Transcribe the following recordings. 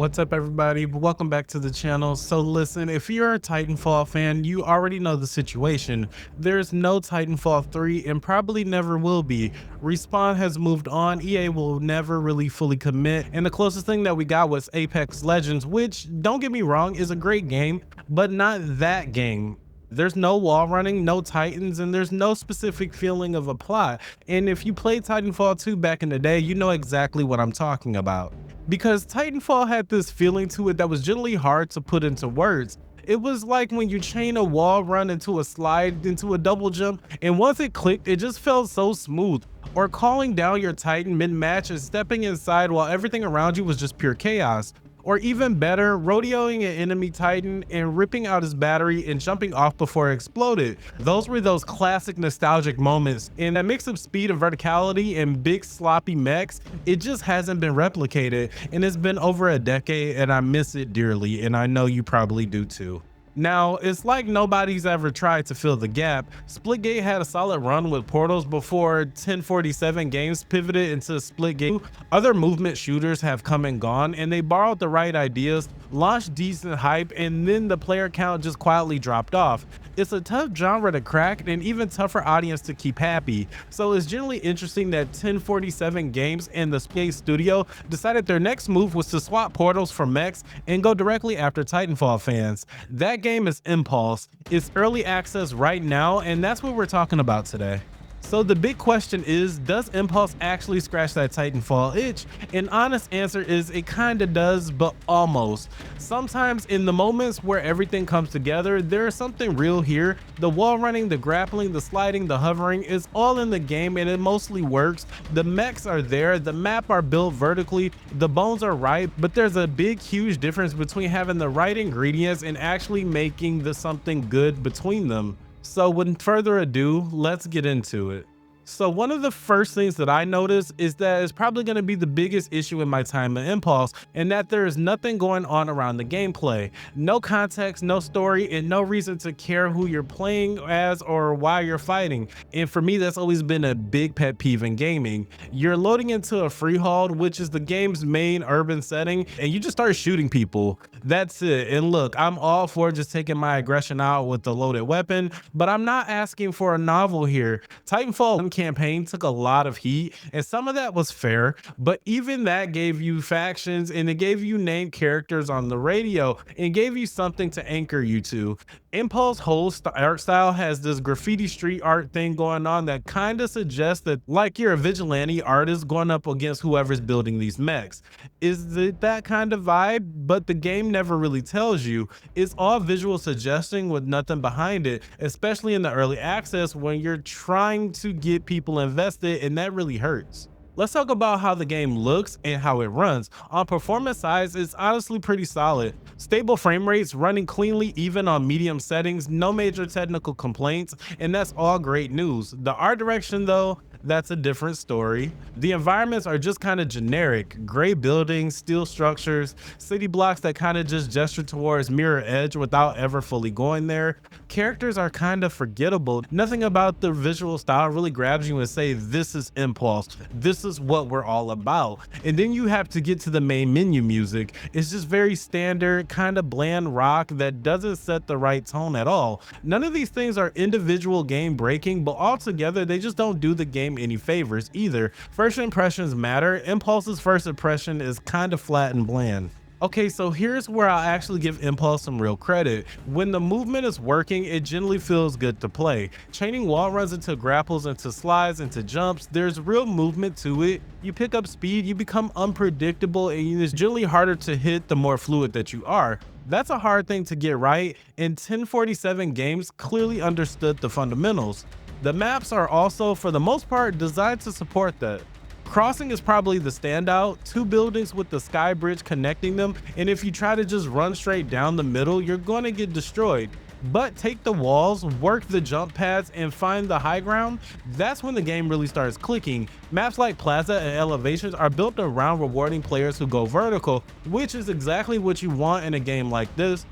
What's up, everybody? Welcome back to the channel. So listen, if you're a Titanfall fan, you already know the situation. There's no Titanfall 3 and probably never will be. Respawn has moved on. EA will never really fully commit, and the closest thing that we got was Apex Legends, which, don't get me wrong, is a great game, but not that game. There's no wall running, no Titans, and there's no specific feeling of a plot. And if you played Titanfall 2 back in the day, you know exactly what I'm talking about. Because Titanfall had this feeling to it that was generally hard to put into words. It was like when you chain a wall run into a slide into a double jump, and once it clicked, it just felt so smooth. Or calling down your Titan mid-match and stepping inside while everything around you was just pure chaos. Or even better, rodeoing an enemy Titan and ripping out his battery and jumping off before it exploded. Those were those classic nostalgic moments, and that mix of speed and verticality and big sloppy mechs, it just hasn't been replicated, and it's been over a decade and I miss it dearly, and I know you probably do too. Now, it's like nobody's ever tried to fill the gap. Splitgate had a solid run with Portals before 1047 games pivoted into Splitgate. Other movement shooters have come and gone, and they borrowed the right ideas, launched decent hype, and then the player count just quietly dropped off. It's a tough genre to crack and an even tougher audience to keep happy. So it's generally interesting that 1047 Games and the Splitgate studio decided their next move was to swap Portals for mechs and go directly after Titanfall fans. That game is Empulse. It's early access right now, and that's what we're talking about today. So the big question is, does Empulse actually scratch that Titanfall itch? An honest answer is it kinda does, but almost. Sometimes in the moments where everything comes together, there is something real here. The wall running, the grappling, the sliding, the hovering is all in the game, and it mostly works. The mechs are there, the map are built vertically, the bones are right, but there's a big huge difference between having the right ingredients and actually making something good between them. So with further ado, let's get into it. So one of the first things that I noticed is that it's probably going to be the biggest issue in my time at Impulse, and that there is nothing going on around the gameplay. No context, no story, and no reason to care who you're playing as or why you're fighting. And for me, that's always been a big pet peeve in gaming. You're loading into a freehold, which is the game's main urban setting, and you just start shooting people. That's it. And look, I'm all for just taking my aggression out with a loaded weapon, but I'm not asking for a novel here. Titanfall campaign took a lot of heat, and some of that was fair, but even that gave you factions, and it gave you named characters on the radio and gave you something to anchor you to. Impulse whole art style has this graffiti street art thing going on that kind of suggests that like you're a vigilante artist going up against whoever's building these mechs. Is it that kind of vibe? But the game never really tells you. It's all visual suggesting with nothing behind it, especially in the early access when you're trying to get people invested, and that really hurts. Let's talk about how the game looks and how it runs. On performance side, it's honestly pretty solid. Stable frame rates, running cleanly even on medium settings, no major technical complaints, and that's all great news. The art direction though, that's a different story. The environments are just kind of generic. Gray buildings, steel structures, city blocks that kind of just gesture towards mirror edge without ever fully going there. Characters are kind of forgettable. Nothing about the visual style really grabs you and say, this is Impulse. This is what we're all about. And then you have to get to the main menu music. It's just very standard, kind of bland rock that doesn't set the right tone at all. None of these things are individual game breaking, but altogether they just don't do the game any favors either. First impressions matter. Impulse's first impression is kind of flat and bland. Okay, so here's where I'll actually give Impulse some real credit. When the movement is working, it generally feels good to play. Chaining wall runs into grapples, into slides, into jumps, there's real movement to it. You pick up speed, you become unpredictable, and it's generally harder to hit the more fluid that you are. That's a hard thing to get right, and 1047 Games clearly understood the fundamentals. The maps are also, for the most part, designed to support that. Crossing is probably the standout, 2 buildings with the sky bridge connecting them, and if you try to just run straight down the middle, you're going to get destroyed. But take the walls, work the jump pads, and find the high ground, that's when the game really starts clicking. Maps like Plaza and Elevations are built around rewarding players who go vertical, which is exactly what you want in a game like this.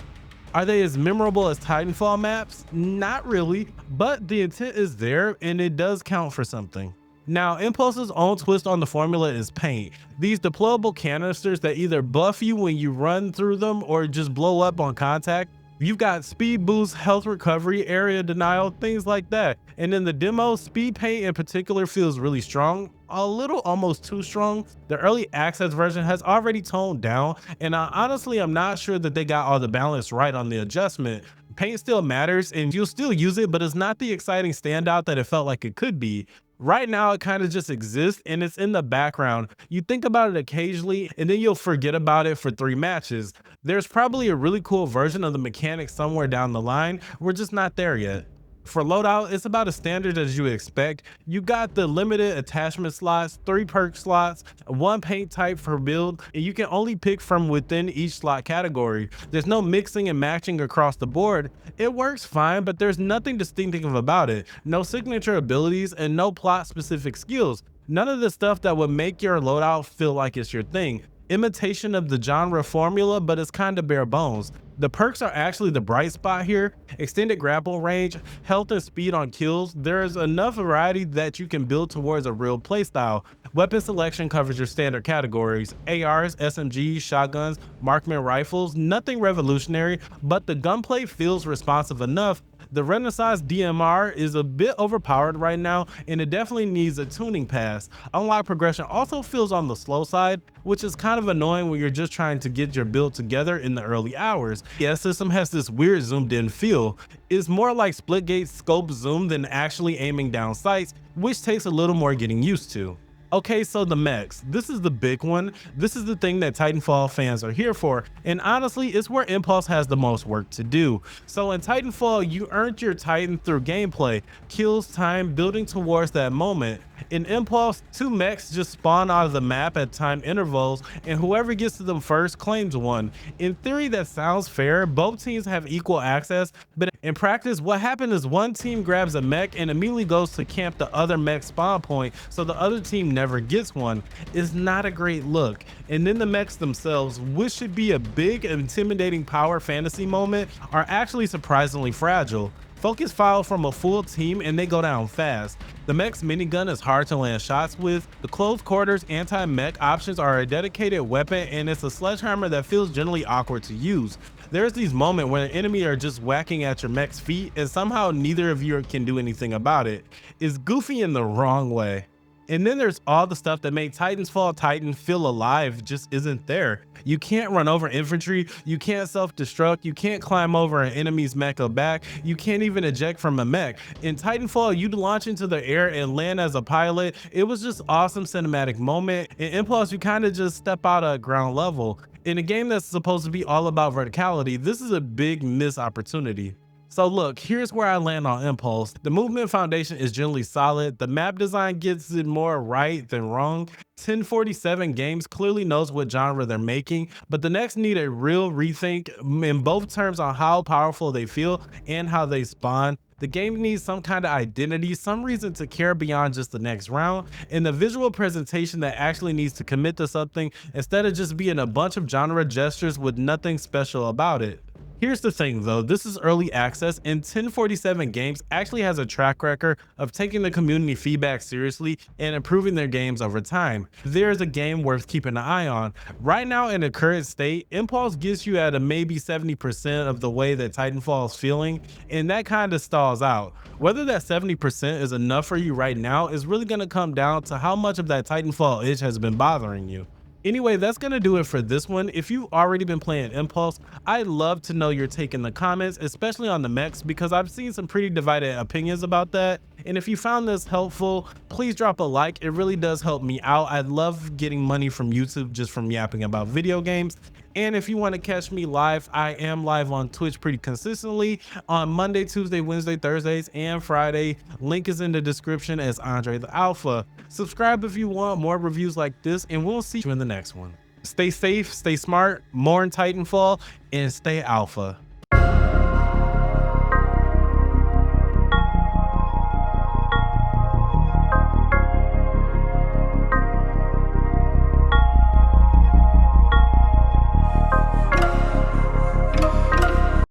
Are they as memorable as Titanfall maps? Not really, but the intent is there and it does count for something. Now, Impulse's own twist on the formula is paint. These deployable canisters that either buff you when you run through them or just blow up on contact. You've got speed boost, health recovery, area denial, things like that. And in the demo, speed paint in particular feels really strong, a little almost too strong. The early access version has already toned down, and honestly, I'm not sure that they got all the balance right on the adjustment. Paint still matters and you'll still use it, but it's not the exciting standout that it felt like it could be. Right now, it kind of just exists and it's in the background. You think about it occasionally and then you'll forget about it for 3 matches. There's probably a really cool version of the mechanic somewhere down the line. We're just not there yet. For loadout, it's about as standard as you expect. You got the limited attachment slots, 3 perk slots, 1 paint type per build, and you can only pick from within each slot category. There's no mixing and matching across the board. It works fine, but there's nothing distinctive about it. No signature abilities and no plot specific skills. None of the stuff that would make your loadout feel like it's your thing. Imitation of the genre formula, but it's kind of bare bones. The perks are actually the bright spot here. Extended grapple range, health and speed on kills. There's enough variety that you can build towards a real playstyle. Weapon selection covers your standard categories: ARs, SMGs, shotguns, marksman rifles. Nothing revolutionary, but the gunplay feels responsive enough. The Renaissance DMR is a bit overpowered right now, and it definitely needs a tuning pass. Unlock progression also feels on the slow side, which is kind of annoying when you're just trying to get your build together in the early hours. The S system has this weird zoomed in feel. It's more like split gate scope zoom than actually aiming down sights, which takes a little more getting used to. Okay, so the mechs. This is the big one. This is the thing that Titanfall fans are here for, and honestly, it's where Impulse has the most work to do. So in Titanfall, you earned your Titan through gameplay, kills, time, building towards that moment. In Impulse, 2 mechs just spawn out of the map at time intervals, and whoever gets to them first claims one. In theory, that sounds fair. Both teams have equal access, but in practice, what happens is one team grabs a mech and immediately goes to camp the other mech spawn point, so the other team never gets one. It's not a great look. And then the mechs themselves, which should be a big, intimidating power fantasy moment, are actually surprisingly fragile. Focus fire from a full team and they go down fast. The mech's minigun is hard to land shots with. The close quarters anti-mech options are a dedicated weapon, and it's a sledgehammer that feels generally awkward to use. There's these moments where an enemy are just whacking at your mech's feet and somehow neither of you can do anything about it. It's goofy in the wrong way. And then there's all the stuff that made Titanfall Titan feel alive just isn't there. You can't run over infantry, you can't self-destruct, you can't climb over an enemy's mecha back, you can't even eject from a mech. In Titanfall, you'd launch into the air and land as a pilot. It was just awesome cinematic moment. In Impulse, you kind of just step out at ground level. In a game that's supposed to be all about verticality, this is a big missed opportunity. So look, here's where I land on Impulse. The movement foundation is generally solid. The map design gets it more right than wrong. 1047 Games clearly knows what genre they're making, but the next need a real rethink in both terms on how powerful they feel and how they spawn. The game needs some kind of identity, some reason to care beyond just the next round, and the visual presentation that actually needs to commit to something instead of just being a bunch of genre gestures with nothing special about it. Here's the thing though, this is early access and 1047 Games actually has a track record of taking the community feedback seriously and improving their games over time. There's a game worth keeping an eye on. Right now in the current state, Impulse gets you at a maybe 70% of the way that Titanfall is feeling, and that kind of stalls out. Whether that 70% is enough for you right now is really going to come down to how much of that Titanfall itch has been bothering you. Anyway, that's gonna do it for this one. If you've already been playing Impulse, I'd love to know your take in the comments, especially on the mechs, because I've seen some pretty divided opinions about that. And if you found this helpful, please drop a like. It really does help me out. I love getting money from YouTube just from yapping about video games. And if you want to catch me live, I am live on Twitch pretty consistently on Monday, Tuesday, Wednesday, Thursdays, and Friday. Link is in the description as AndreTheAlpha. Subscribe if you want more reviews like this, and we'll see you in the next one. Stay safe, stay smart, more in Titanfall, and stay alpha.